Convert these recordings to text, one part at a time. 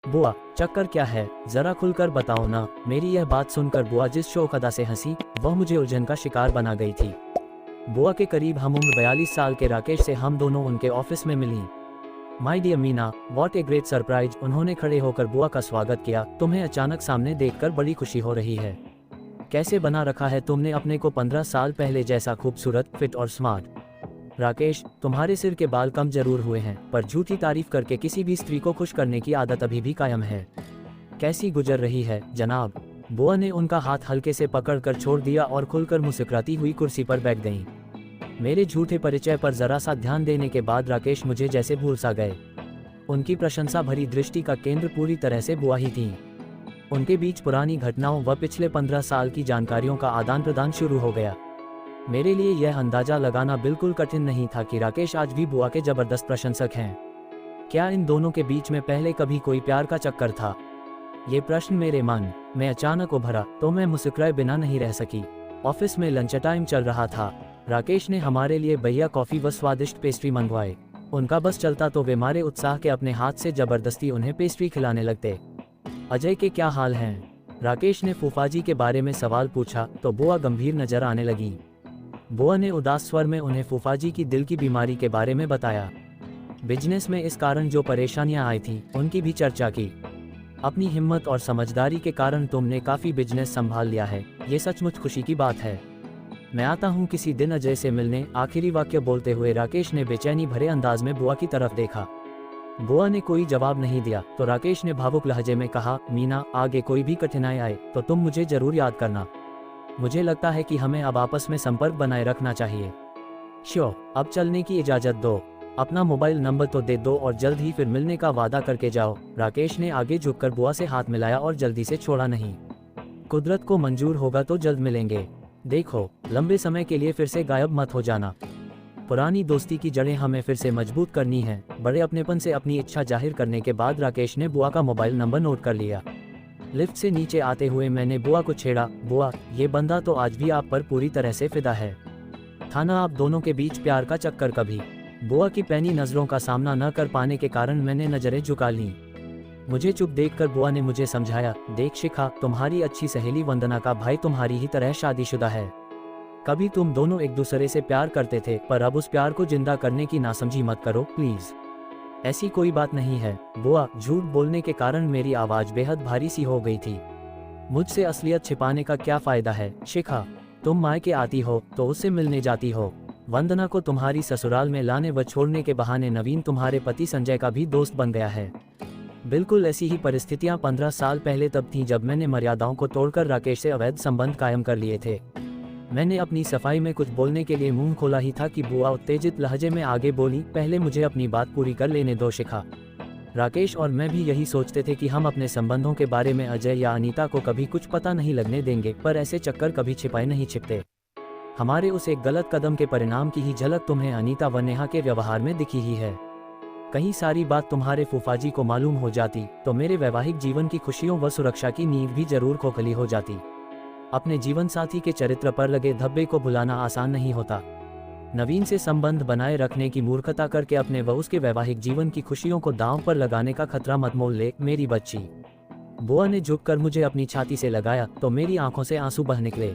बुआ, चक्कर क्या है, जरा खुलकर बताओ ना। मेरी यह बात सुनकर बुआ जिस शौक अदा से हंसी, वह मुझे उलझन का शिकार बना गई थी। बुआ के करीब हम उम्र 42 साल के राकेश से हम दोनों उनके ऑफिस में मिली। My dear Meena, what a great surprise. उन्होंने खड़े होकर बुआ का स्वागत किया। तुम्हें अचानक सामने देखकर बड़ी खुशी हो रही है। कैसे बना रखा है तुमने अपने को 15 साल पहले जैसा, खूबसूरत, फिट और स्मार्ट। राकेश, तुम्हारे सिर के बाल कम जरूर हुए हैं, पर झूठी तारीफ करके किसी भी स्त्री को खुश करने की आदत अभी भी कायम है। कैसी गुजर रही है जनाब। बुआ ने उनका हाथ हल्के से पकड़कर छोड़ दिया और खुलकर मुस्कुराती हुई कुर्सी पर बैठ गईं। मेरे झूठे परिचय पर जरा सा ध्यान देने के बाद राकेश मुझे जैसे भूल सा गए। उनकी प्रशंसा भरी दृष्टि का केंद्र पूरी तरह से बुआ ही थी। उनके बीच पुरानी घटनाओं व पिछले 15 साल की जानकारियों का आदान प्रदान शुरू हो गया। मेरे लिए यह अंदाजा लगाना बिल्कुल कठिन नहीं था कि राकेश आज भी बुआ के जबरदस्त प्रशंसक हैं। क्या इन दोनों के बीच में पहले कभी कोई प्यार का चक्कर था? ये प्रश्न मेरे मन में अचानक उभरा तो मैं मुस्कुराए बिना नहीं रह सकी। ऑफिस में लंच टाइम चल रहा था। राकेश ने हमारे लिए बढ़िया कॉफी व स्वादिष्ट पेस्ट्री मंगवाए। उनका बस चलता तो वे मारे उत्साह के अपने हाथ से जबरदस्ती उन्हें पेस्ट्री खिलाने लगते। अजय के क्या हाल हैं? राकेश ने फूफाजी के बारे में सवाल पूछा तो बुआ गंभीर नजर आने लगी। बुआ ने उदास स्वर में उन्हें फूफाजी की दिल की बीमारी के बारे में बताया। बिजनेस में इस कारण जो परेशानियां आई थीं, उनकी भी चर्चा की। अपनी हिम्मत और समझदारी के कारण तुमने काफी बिजनेस संभाल लिया है, ये सचमुच खुशी की बात है। मैं आता हूँ किसी दिन अजय से मिलने। आखिरी वाक्य बोलते हुए राकेश ने बेचैनी भरे अंदाज में बुआ की तरफ देखा। बुआ ने कोई जवाब नहीं दिया तो राकेश ने भावुक लहजे में कहा, मीना, आगे कोई भी कठिनाई आए तो तुम मुझे जरूर याद करना। मुझे लगता है कि हमें अब आपस में संपर्क बनाए रखना चाहिए। श्योर, अब चलने की इजाजत दो। अपना मोबाइल नंबर तो दे दो और जल्द ही फिर मिलने का वादा करके जाओ। राकेश ने आगे झुककर बुआ से हाथ मिलाया और जल्दी से छोड़ा नहीं। कुदरत को मंजूर होगा तो जल्द मिलेंगे। देखो, लंबे समय के लिए फिर से गायब मत हो जाना। पुरानी दोस्ती की जड़ें हमें फिर से मजबूत करनी है। बड़े अपनेपन से अपनी इच्छा जाहिर करने के बाद राकेश ने बुआ का मोबाइल नंबर नोट कर लिया। लिफ्ट से नीचे आते हुए मैंने बुआ को छेड़ा, बुआ, ये बंदा तो आज भी आप पर पूरी तरह से फिदा है। था ना आप दोनों के बीच प्यार का चक्कर कभी? बुआ की पैनी नजरों का सामना न कर पाने के कारण मैंने नजरें झुका लीं। मुझे चुप देखकर बुआ ने मुझे समझाया, देख शिखा, तुम्हारी अच्छी सहेली वंदना का भाई तुम्हारी ही तरह शादीशुदा है। कभी तुम दोनों एक दूसरे से प्यार करते थे, पर अब उस प्यार को जिंदा करने की नासमझी मत करो प्लीज। ऐसी कोई बात नहीं है। बुआ, झूठ बोलने के कारण मेरी आवाज बेहद भारी सी हो गई थी। मुझसे असलियत छिपाने का क्या फायदा है? शिखा, तुम मायके आती हो तो उससे मिलने जाती हो। वंदना को तुम्हारी ससुराल में लाने व छोड़ने के बहाने नवीन तुम्हारे पति संजय का भी दोस्त बन गया है। बिल्कुल ऐसी ही परिस्थितियां 15 साल पहले तब थीं जब मैंने मर्यादाओं को तोड़कर राकेश से अवैध संबंध कायम कर लिए थे। मैंने अपनी सफाई में कुछ बोलने के लिए मुंह खोला ही था कि बुआ उत्तेजित लहजे में आगे बोली, पहले मुझे अपनी बात पूरी कर लेने दो शिखा। राकेश और मैं भी यही सोचते थे कि हम अपने संबंधों के बारे में अजय या अनीता को कभी कुछ पता नहीं लगने देंगे, पर ऐसे चक्कर कभी छिपाए नहीं छिपते। हमारे उस एक गलत कदम के परिणाम की ही झलक तुम्हें अनीता व नेहा के व्यवहार में दिखी ही है। कहीं सारी बात तुम्हारे फूफाजी को मालूम हो जाती तो मेरे वैवाहिक जीवन की खुशियों व सुरक्षा की नींव भी जरूर खोखली हो जाती। अपने जीवन साथी के चरित्र पर लगे धब्बे को भुलाना आसान नहीं होता। नवीन से संबंध बनाए रखने की मूर्खता करके अपने व उसके वैवाहिक जीवन की खुशियों को दांव पर लगाने का खतरा मत मोल ले मेरी बच्ची। बुआ ने झुककर मुझे अपनी छाती से लगाया तो मेरी आंखों से आंसू बह निकले।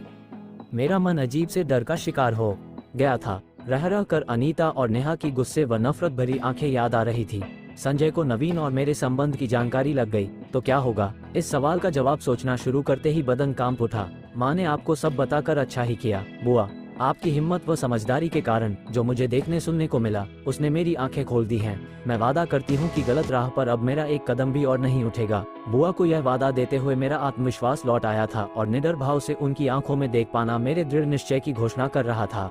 मेरा मन अजीब से डर का शिकार हो गया था। रह रह कर अनीता और नेहा की गुस्से व नफरत भरी आंखें याद आ रही थी। संजय को नवीन और मेरे संबंध की जानकारी लग गई तो क्या होगा? इस सवाल का जवाब सोचना शुरू करते ही बदन कांप उठा। माँ ने आपको सब बताकर अच्छा ही किया बुआ। आपकी हिम्मत व समझदारी के कारण जो मुझे देखने सुनने को मिला, उसने मेरी आंखें खोल दी हैं। मैं वादा करती हूँ कि गलत राह पर अब मेरा एक कदम भी और नहीं उठेगा। बुआ को यह वादा देते हुए मेरा आत्मविश्वास लौट आया था और निडर भाव से उनकी आंखों में देख पाना मेरे दृढ़ निश्चय की घोषणा कर रहा था।